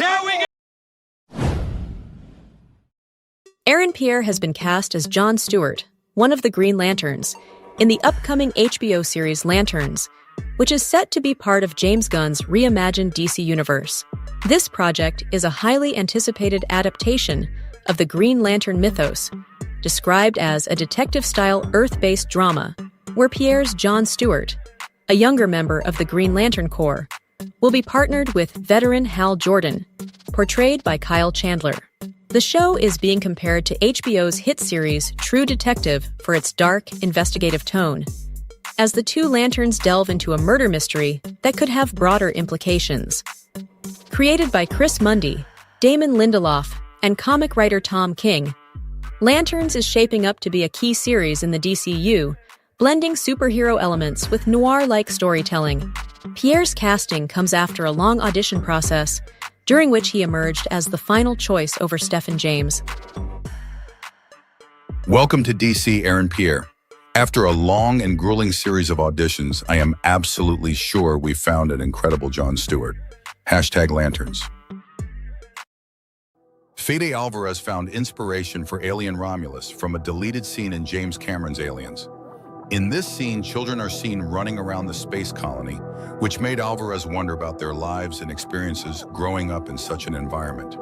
Here we go! Aaron Pierre has been cast as John Stewart, one of the Green Lanterns, in the upcoming HBO series Lanterns, which is set to be part of James Gunn's reimagined DC universe. This project is a highly anticipated adaptation of the Green Lantern mythos, described as a detective-style Earth-based drama, where Pierre's John Stewart, a younger member of the Green Lantern Corps, will be partnered with veteran Hal Jordan, portrayed by Kyle Chandler. The show is being compared to HBO's hit series True Detective for its dark, investigative tone, as the two lanterns delve into a murder mystery that could have broader implications. Created by Chris Mundy, Damon Lindelof, and comic writer Tom King, Lanterns is shaping up to be a key series in the DCU, blending superhero elements with noir-like storytelling. Pierre's casting comes after a long audition process, during which he emerged as the final choice over Stephen James. Welcome to DC, Aaron Pierre. After a long and grueling series of auditions, I am absolutely sure we found an incredible John Stewart. #Lanterns. Fede Alvarez found inspiration for Alien Romulus from a deleted scene in James Cameron's Aliens. In this scene, children are seen running around the space colony, which made Alvarez wonder about their lives and experiences growing up in such an environment.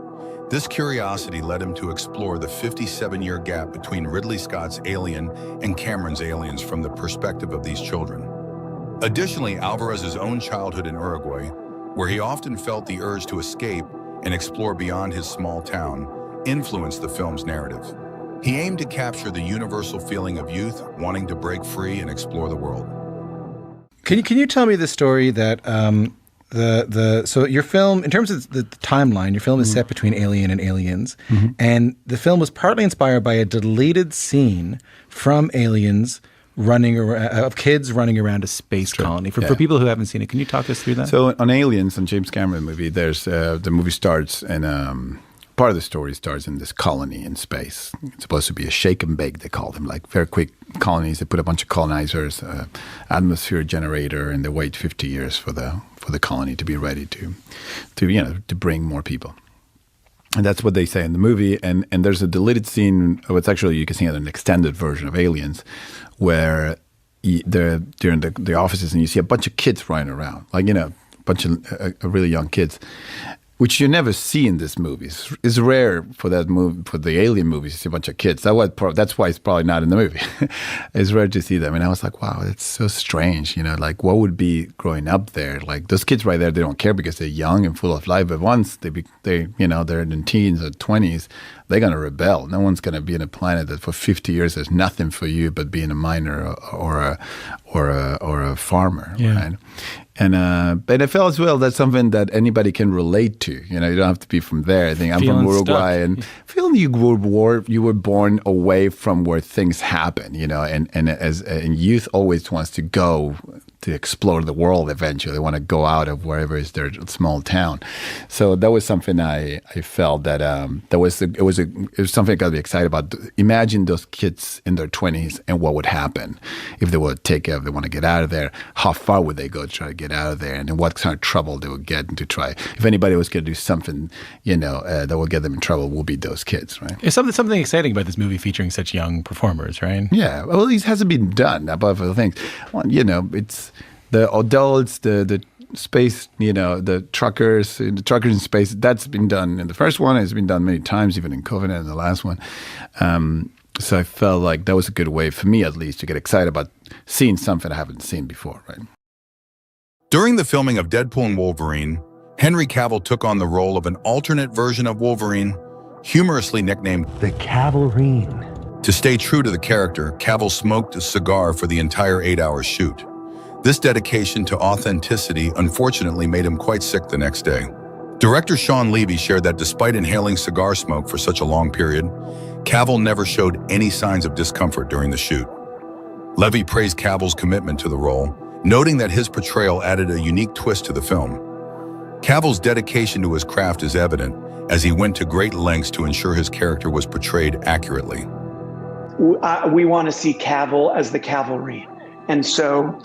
This curiosity led him to explore the 57-year gap between Ridley Scott's Alien and Cameron's Aliens from the perspective of these children. Additionally, Alvarez's own childhood in Uruguay, where he often felt the urge to escape and explore beyond his small town, influenced the film's narrative. He aimed to capture the universal feeling of youth wanting to break free and explore the world. Can you tell me the story that so your film, in terms of the timeline, your film is set between Alien and Aliens, and the film was partly inspired by a deleted scene from Aliens of kids running around a space colony. For people who haven't seen it, can you talk us through that? So on Aliens, on James Cameron movie, there's the movie starts and part of the story starts in this colony in space. It's supposed to be a shake and bake, they call them, like very quick colonies. They put a bunch of colonizers, atmosphere generator, and they wait 50 years for the colony to be ready to bring more people. And that's what they say in the movie. And there's a deleted scene. It's actually, you can see it in an extended version of Aliens, where they're in the offices and you see a bunch of kids running around, like, a bunch of really young kids, which you never see in this movie. It's rare for that movie, for the Alien movies, to see a bunch of kids. That's why it's probably not in the movie. It's rare to see them. And I was like, wow, that's so strange. Like, what would be growing up there? Like, those kids right there, they don't care because they're young and full of life. But once they're in their teens or 20s, they're going to rebel. No one's going to be on a planet that for 50 years there's nothing for you but being a miner or a farmer, right? And but I felt as well that's something that anybody can relate to. You don't have to be from there. I think I'm from Uruguay, and feeling you were born away from where things happen. And youth always wants to go to explore the world. Eventually, they want to go out of wherever is their small town. So that was something I felt that it was something I got to be excited about. Imagine those kids in their 20s and what would happen if they would if they want to get out of there. How far would they go to try to get out of there, and in what kind of trouble they would get to try. If anybody was going to do something, that would get them in trouble, will be those kids, right? There's something exciting about this movie featuring such young performers, right? Yeah. Well, this hasn't been done above other things. Well, it's the adults, the space, the truckers in space. That's been done in the first one. It's been done many times, even in Covenant in the last one. So I felt like that was a good way for me, at least, to get excited about seeing something I haven't seen before, right? During the filming of Deadpool and Wolverine, Henry Cavill took on the role of an alternate version of Wolverine, humorously nicknamed the Cavalrine. To stay true to the character, Cavill smoked a cigar for the entire 8-hour shoot. This dedication to authenticity unfortunately made him quite sick the next day. Director Sean Levy shared that despite inhaling cigar smoke for such a long period, Cavill never showed any signs of discomfort during the shoot. Levy praised Cavill's commitment to the role, noting that his portrayal added a unique twist to the film. Cavill's dedication to his craft is evident, as he went to great lengths to ensure his character was portrayed accurately. We want to see Cavill as the Cavalry. And so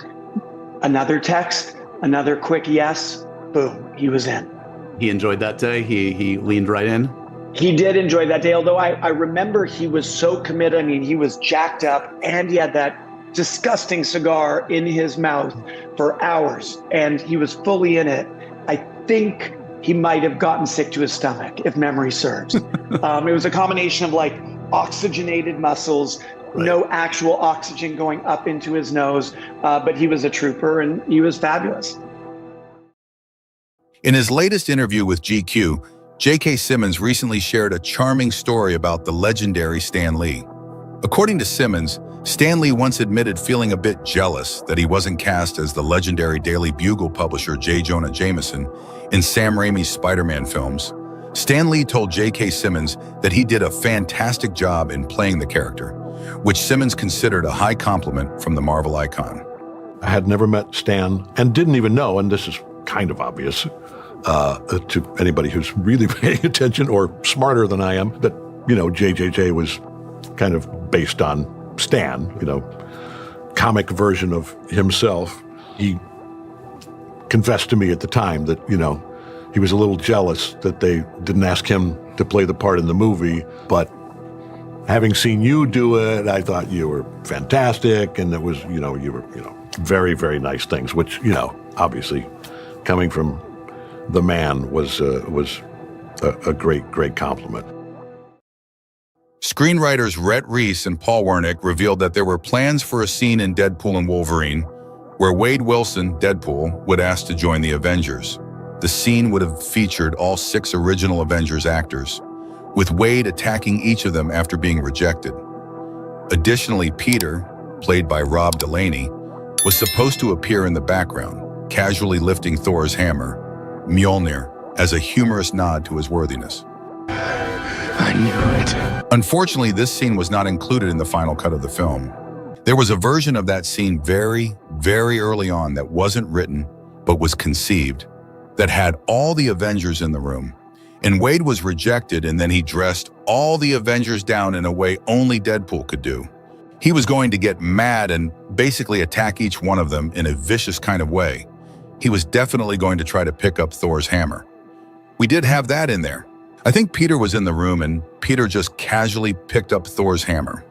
another text, another quick yes, boom, he was in. He enjoyed that day. He leaned right in. He did enjoy that day, although I remember he was so committed. I mean, he was jacked up and he had that disgusting cigar in his mouth for hours and he was fully in it. I think he might have gotten sick to his stomach, if memory serves. It was a combination of like oxygenated muscles, right. No actual oxygen going up into his nose, but he was a trooper and he was fabulous. In his latest interview with GQ, J.K. Simmons recently shared a charming story about the legendary Stan Lee. According to Simmons, Stan Lee once admitted feeling a bit jealous that he wasn't cast as the legendary Daily Bugle publisher J. Jonah Jameson in Sam Raimi's Spider-Man films. Stan Lee told J.K. Simmons that he did a fantastic job in playing the character, which Simmons considered a high compliment from the Marvel icon. I had never met Stan and didn't even know, and this is kind of obvious to anybody who's really paying attention or smarter than I am, that, JJJ was kind of based on Stan, comic version of himself. He confessed to me at the time that, he was a little jealous that they didn't ask him to play the part in the movie, but having seen you do it, I thought you were fantastic, and it was, you were, very, very nice things, which, obviously coming from the man was a great, great compliment. Screenwriters Rhett Reese and Paul Wernick revealed that there were plans for a scene in Deadpool and Wolverine where Wade Wilson, Deadpool, would ask to join the Avengers. The scene would have featured all 6 original Avengers actors, with Wade attacking each of them after being rejected. Additionally, Peter, played by Rob Delaney, was supposed to appear in the background, casually lifting Thor's hammer, Mjolnir, as a humorous nod to his worthiness. I knew it. Unfortunately, this scene was not included in the final cut of the film. There was a version of that scene very, very early on that wasn't written, but was conceived, that had all the Avengers in the room. And Wade was rejected, and then he dressed all the Avengers down in a way only Deadpool could do. He was going to get mad and basically attack each one of them in a vicious kind of way. He was definitely going to try to pick up Thor's hammer. We did have that in there. I think Peter was in the room and Peter just casually picked up Thor's hammer.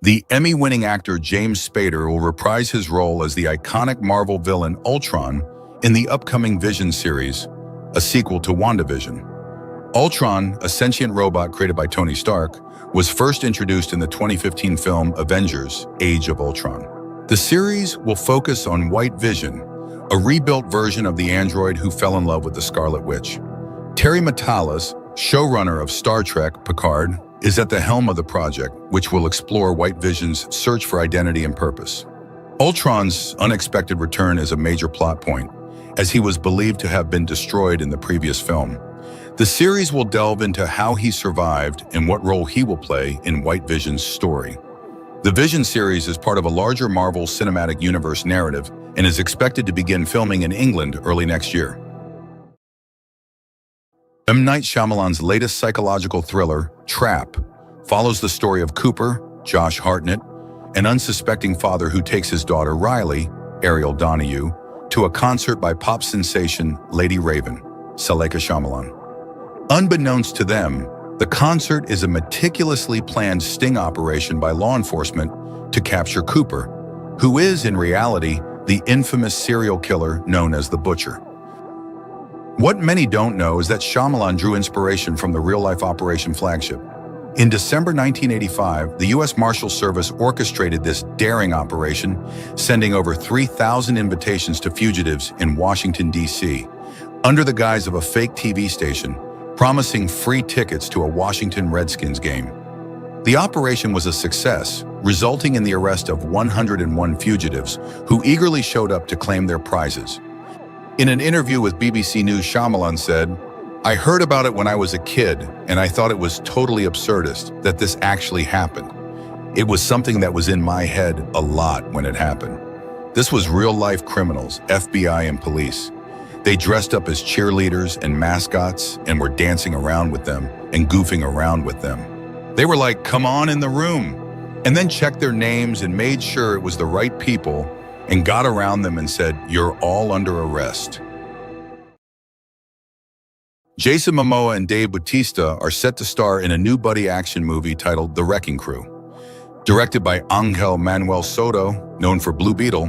The Emmy-winning actor James Spader will reprise his role as the iconic Marvel villain Ultron in the upcoming Vision series, a sequel to WandaVision. Ultron, a sentient robot created by Tony Stark, was first introduced in the 2015 film Avengers: Age of Ultron. The series will focus on White Vision, a rebuilt version of the android who fell in love with the Scarlet Witch. Terry Matalas, showrunner of Star Trek Picard, is at the helm of the project, which will explore White Vision's search for identity and purpose. Ultron's unexpected return is a major plot point, as he was believed to have been destroyed in the previous film. The series will delve into how he survived and what role he will play in White Vision's story. The Vision series is part of a larger Marvel Cinematic Universe narrative and is expected to begin filming in England early next year. M. Night Shyamalan's latest psychological thriller, Trap, follows the story of Cooper, Josh Hartnett, an unsuspecting father who takes his daughter Riley, Ariel Donahue, to a concert by pop sensation Lady Raven, Saleka Shyamalan. Unbeknownst to them, the concert is a meticulously planned sting operation by law enforcement to capture Cooper, who is, in reality, the infamous serial killer known as the Butcher. What many don't know is that Shyamalan drew inspiration from the real-life Operation Flagship. In December 1985, the U.S. Marshal Service orchestrated this daring operation, sending over 3,000 invitations to fugitives in Washington, D.C., under the guise of a fake TV station, promising free tickets to a Washington Redskins game. The operation was a success, resulting in the arrest of 101 fugitives who eagerly showed up to claim their prizes. In an interview with BBC News, Shyamalan said, "I heard about it when I was a kid, and I thought it was totally absurdist that this actually happened. It was something that was in my head a lot when it happened. This was real-life criminals, FBI and police. They dressed up as cheerleaders and mascots and were dancing around with them and goofing around with them. They were like, 'Come on in the room,' and then checked their names and made sure it was the right people and got around them and said, 'You're all under arrest.' Jason Momoa and Dave Bautista are set to star in a new buddy action movie titled The Wrecking Crew. Directed by Angel Manuel Soto, known for Blue Beetle,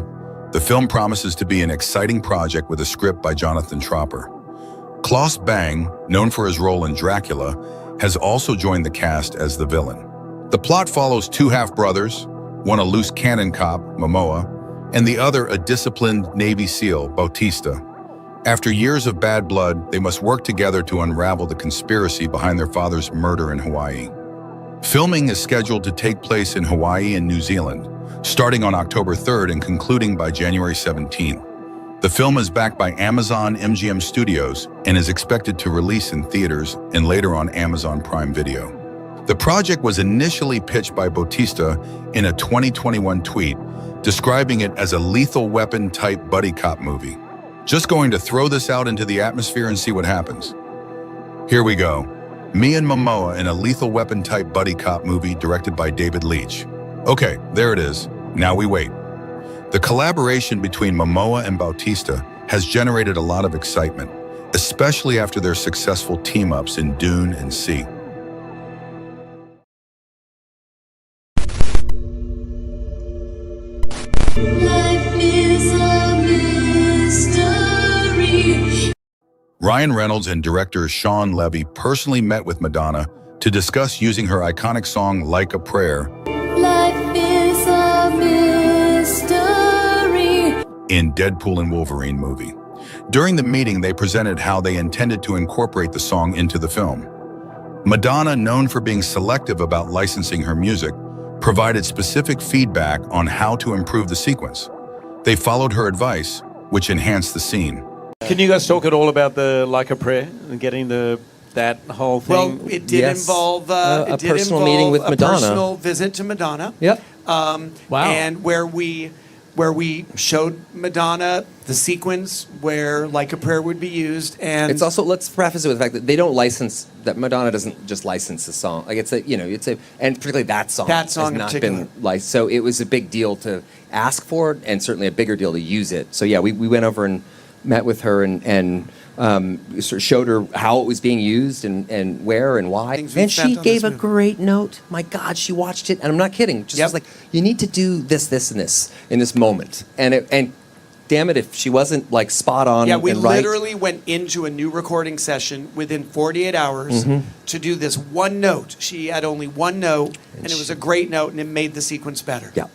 the film promises to be an exciting project with a script by Jonathan Tropper. Klaus Bang, known for his role in Dracula, has also joined the cast as the villain. The plot follows two half-brothers, one a loose cannon cop, Momoa, and the other a disciplined Navy SEAL, Bautista. After years of bad blood, they must work together to unravel the conspiracy behind their father's murder in Hawaii. Filming is scheduled to take place in Hawaii and New Zealand, starting on October 3rd and concluding by January 17th. The film is backed by Amazon MGM Studios and is expected to release in theaters and later on Amazon Prime Video. The project was initially pitched by Bautista in a 2021 tweet, describing it as a lethal weapon-type buddy cop movie. Just going to throw this out into the atmosphere and see what happens. Here we go. Me and Momoa in a lethal weapon-type buddy cop movie directed by David Leitch. Okay, there it is. Now we wait. The collaboration between Momoa and Bautista has generated a lot of excitement, especially after their successful team-ups in Dune and C. Ryan Reynolds and director Sean Levy personally met with Madonna to discuss using her iconic song Like a Prayer in Deadpool and Wolverine movie. During the meeting, they presented how they intended to incorporate the song into the film. Madonna, known for being selective about licensing her music, provided specific feedback on how to improve the sequence. They followed her advice, which enhanced the scene. Can you guys talk at all about the Like a Prayer and getting that whole thing? Well, it did involve a personal meeting with Madonna. A personal visit to Madonna. Yep. Wow. And where we showed Madonna the sequence where Like a Prayer would be used, and It's also, let's preface it with the fact that they don't license, that Madonna doesn't just license the song. Like and particularly that song. That song in has not particular. been licensed. So it was a big deal to ask for it, and certainly a bigger deal to use it. So yeah, we went over and met with her and sort of showed her how it was being used and where and why. Things we And spent she on gave this a movie. great note. My God, she watched it, and I'm not kidding. Just was like, you need to do this, and this in this moment. And damn it, if she wasn't like spot on. yeah, we and right, literally went into a new recording session within 48 hours to do this one note. She had only one note, and it was a great note, and it made the sequence better. Yeah.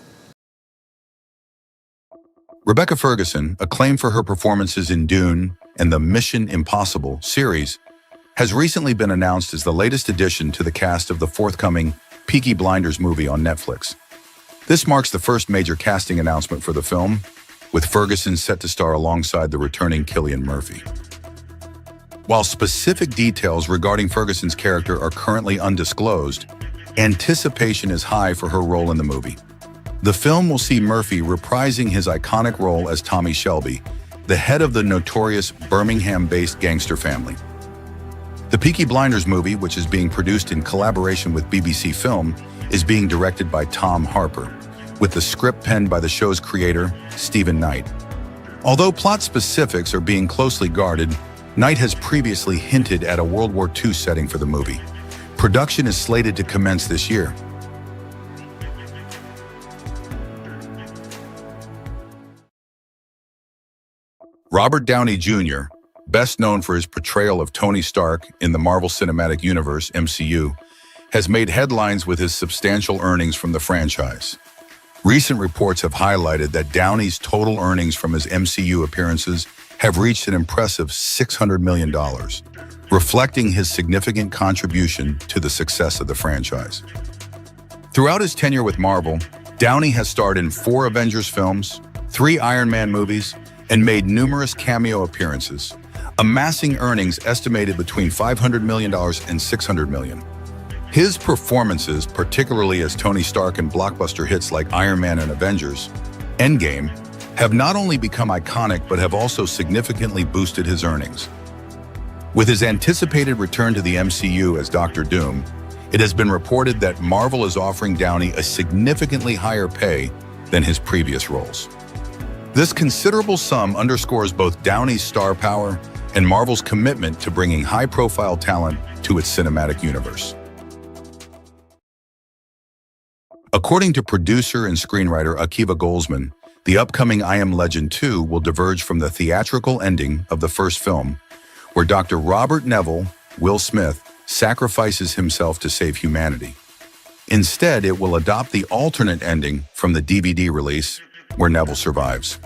Rebecca Ferguson, acclaimed for her performances in Dune and the Mission Impossible series, has recently been announced as the latest addition to the cast of the forthcoming Peaky Blinders movie on Netflix. This marks the first major casting announcement for the film, with Ferguson set to star alongside the returning Cillian Murphy. While specific details regarding Ferguson's character are currently undisclosed, anticipation is high for her role in the movie. The film will see Murphy reprising his iconic role as Tommy Shelby, the head of the notorious Birmingham-based gangster family. The Peaky Blinders movie, which is being produced in collaboration with BBC Film, is being directed by Tom Harper, with the script penned by the show's creator, Stephen Knight. Although plot specifics are being closely guarded, Knight has previously hinted at a World War II setting for the movie. Production is slated to commence this year. Robert Downey Jr., best known for his portrayal of Tony Stark in the Marvel Cinematic Universe, MCU, has made headlines with his substantial earnings from the franchise. Recent reports have highlighted that Downey's total earnings from his MCU appearances have reached an impressive $600 million, reflecting his significant contribution to the success of the franchise. Throughout his tenure with Marvel, Downey has starred in 4 Avengers films, 3 Iron Man movies, and made numerous cameo appearances, amassing earnings estimated between $500 million and $600 million. His performances, particularly as Tony Stark in blockbuster hits like Iron Man and Avengers Endgame, have not only become iconic but have also significantly boosted his earnings. With his anticipated return to the MCU as Doctor Doom, it has been reported that Marvel is offering Downey a significantly higher pay than his previous roles. This considerable sum underscores both Downey's star power and Marvel's commitment to bringing high-profile talent to its cinematic universe. According to producer and screenwriter Akiva Goldsman, the upcoming I Am Legend 2 will diverge from the theatrical ending of the first film, where Dr. Robert Neville, Will Smith, sacrifices himself to save humanity. Instead, it will adopt the alternate ending from the DVD release, where Neville survives.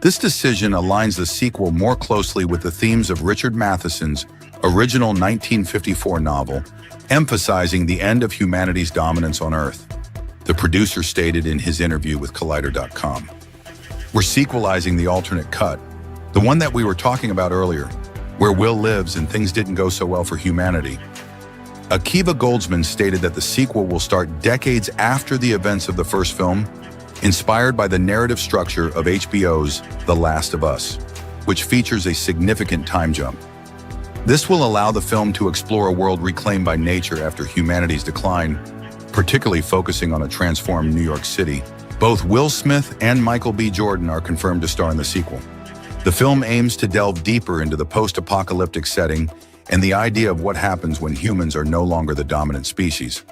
This decision aligns the sequel more closely with the themes of Richard Matheson's original 1954 novel, emphasizing the end of humanity's dominance on Earth. The producer stated in his interview with Collider.com, "We're sequelizing the alternate cut, the one that we were talking about earlier, where Will lives and things didn't go so well for humanity." Akiva Goldsman stated that the sequel will start decades after the events of the first film, inspired by the narrative structure of HBO's The Last of Us, which features a significant time jump. This will allow the film to explore a world reclaimed by nature after humanity's decline, particularly focusing on a transformed New York City. Both Will Smith and Michael B. Jordan are confirmed to star in the sequel. The film aims to delve deeper into the post-apocalyptic setting and the idea of what happens when humans are no longer the dominant species.